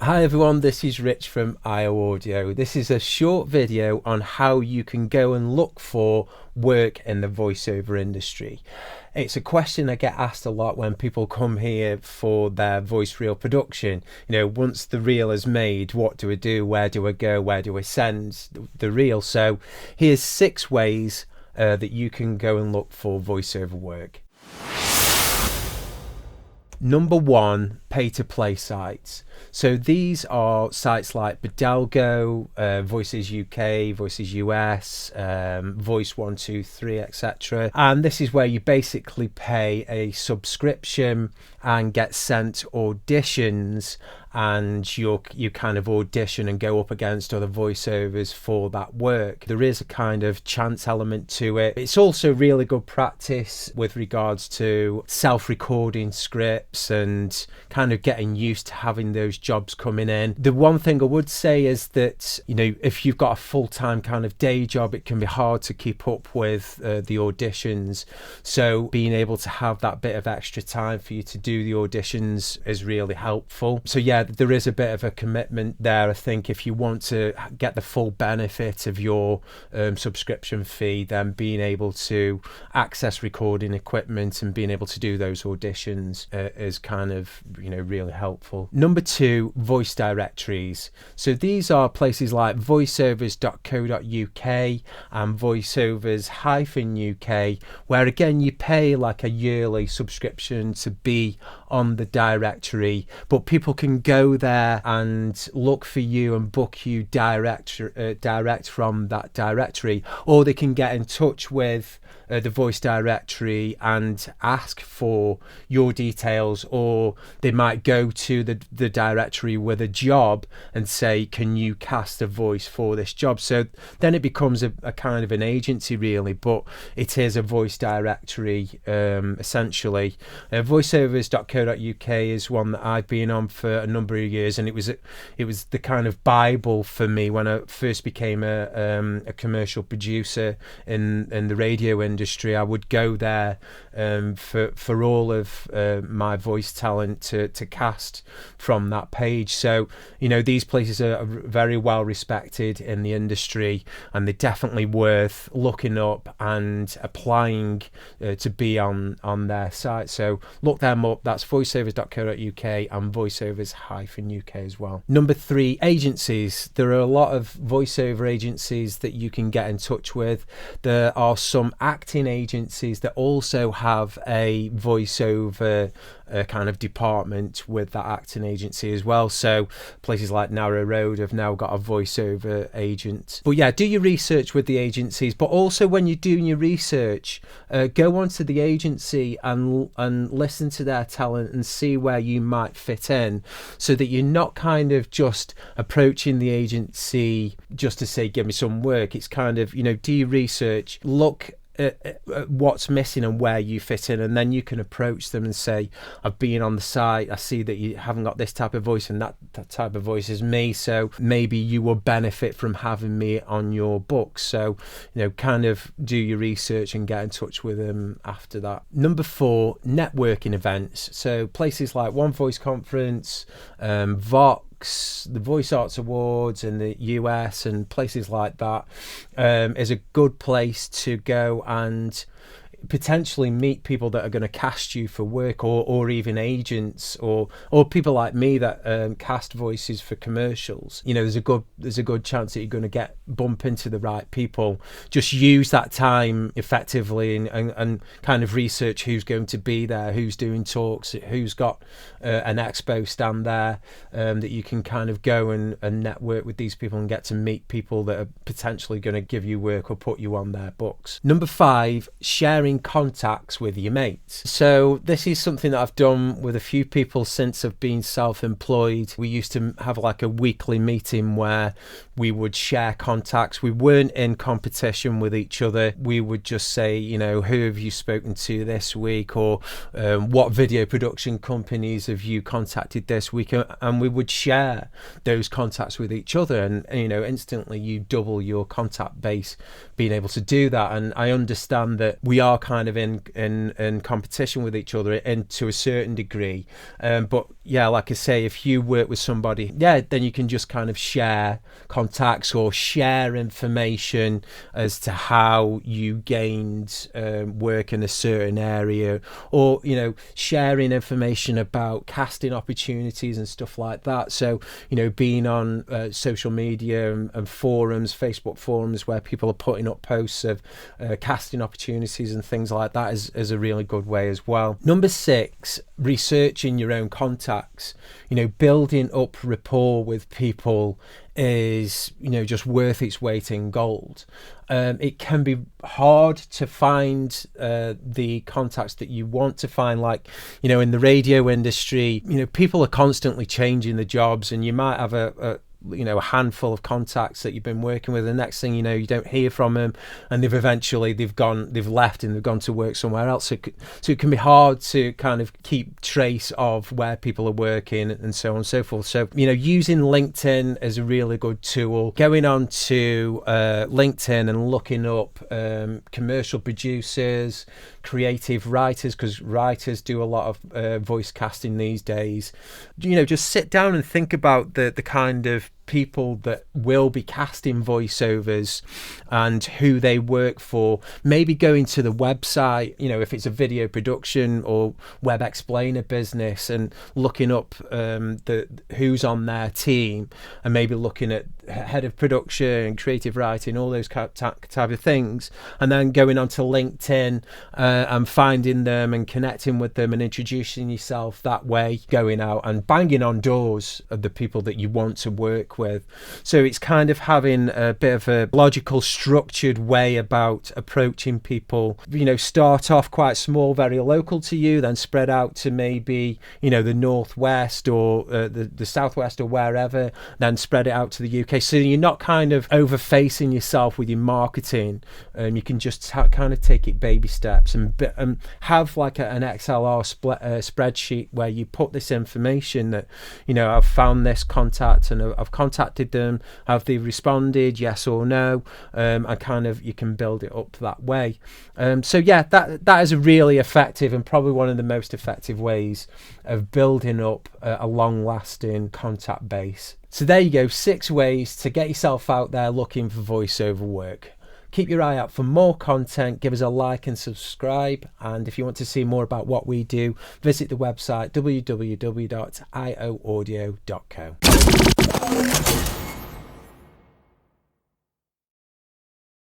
Hi everyone, this is Rich from IO Audio. This is a short video on how you can go and look for work in the voiceover industry. It's a question I get asked a lot when people come here for their voice reel production. Once the reel is made, what do I do? Where do I go? Where do I send the reel? So here's 6 ways that you can go and look for voiceover work. Number 1, pay-to-play sites. So these are sites like Bidalgo, Voices UK, Voices US, Voice 123, etc. And this is where you basically pay a subscription and get sent auditions, and you kind of audition and go up against other voiceovers for that work. There is a kind of chance element to it. It's also really good practice with regards to self-recording scripts and kind of getting used to having those jobs coming in. The one thing I would say is that, if you've got a full-time kind of day job, it can be hard to keep up with the auditions. So being able to have that bit of extra time for you to do the auditions is really helpful. So yeah, there is a bit of a commitment there. I think if you want to get the full benefit of your subscription fee, then being able to access recording equipment and being able to do those auditions is kind of really helpful. Number 2, voice directories. So these are places like voiceovers.co.uk and voiceovers-uk, where again you pay like a yearly subscription to be on the directory, but people can go there and look for you and book you direct from that directory, or they can get in touch with the voice directory and ask for your details, or they might go to the directory with a job and say, can you cast a voice for this job? So then it becomes a kind of an agency really, but it is a voice directory essentially. Voiceovers.co.uk is one that I've been on for a number of years, and it was the kind of Bible for me when I first became a commercial producer in the radio industry. I would go there for all of my voice talent to cast from that page. So these places are very well respected in the industry, and they're definitely worth looking up and applying to be on their site. So look them up. That's voiceovers.co.uk and voiceovers-uk as well. Number 3, agencies. There are a lot of voiceover agencies that you can get in touch with. There are some acting agencies that also have a voiceover kind of department with that acting agency as well. So places like Narrow Road have now got a voiceover agent. But yeah, do your research with the agencies, but also when you're doing your research, go onto the agency and listen to their talent and see where you might fit in, so that you're not kind of just approaching the agency just to say, give me some work. It's kind of, do your research, look what's missing and where you fit in, and then you can approach them and say, I've been on the site, I see that you haven't got this type of voice, and that type of voice is me, so maybe you will benefit from having me on your books. So kind of do your research and get in touch with them after that. Number 4, networking events. So places like One Voice Conference, Vox, the Voice Arts Awards in the US and places like that is a good place to go and potentially meet people that are going to cast you for work, or even agents or people like me that cast voices for commercials. There's a good chance that you're going to bump into the right people. Just use that time effectively and kind of research who's going to be there, who's doing talks, who's got an expo stand there, that you can kind of go and network with these people and get to meet people that are potentially going to give you work or put you on their books. Number 5, sharing contacts with your mates. So this is something that I've done with a few people since I've been self-employed. We used to have like a weekly meeting where we would share contacts. We weren't in competition with each other. We would just say, who have you spoken to this week, or what video production companies have you contacted this week, and we would share those contacts with each other, and instantly you double your contact base being able to do that. And I understand that we are kind of in competition with each other, and to a certain degree. But yeah, like I say, if you work with somebody, yeah, then you can just kind of share contacts or share information as to how you gained work in a certain area, or sharing information about casting opportunities and stuff like that. So being on social media and forums, Facebook forums, where people are putting up posts of casting opportunities and things like that is a really good way as well. Number 6, researching your own contacts. Building up rapport with people is just worth its weight in gold. It can be hard to find the contacts that you want to find, like in the radio industry. People are constantly changing the jobs, and you might have a handful of contacts that you've been working with. The next thing you don't hear from them, and they've left and they've gone to work somewhere else. So it can be hard to kind of keep trace of where people are working and so on and so forth. So using LinkedIn is a really good tool. Going on to LinkedIn and looking up commercial producers, creative writers, because writers do a lot of voice casting these days. Just sit down and think about the kind of people that will be casting voiceovers and who they work for. Maybe going to the website, if it's a video production or web explainer business, and looking up who's on their team, and maybe looking at head of production, creative writing, all those type of things, and then going onto LinkedIn and finding them and connecting with them and introducing yourself that way, going out and banging on doors of the people that you want to work with. So it's kind of having a bit of a logical, structured way about approaching people. Start off quite small, very local to you, then spread out to maybe the northwest or the southwest or wherever, then spread it out to the UK. So you're not kind of over-facing yourself with your marketing. You can just kind of take it baby steps and have like an XLR spreadsheet where you put this information that I've found this contact and I've contacted them. Have they responded, yes or no? And kind of you can build it up that way. So yeah, that is a really effective and probably one of the most effective ways of building up a long-lasting contact base. So there you go, 6 ways to get yourself out there looking for voiceover work. Keep your eye out for more content. Give us a like and subscribe. And if you want to see more about what we do, visit the website www.ioaudio.co.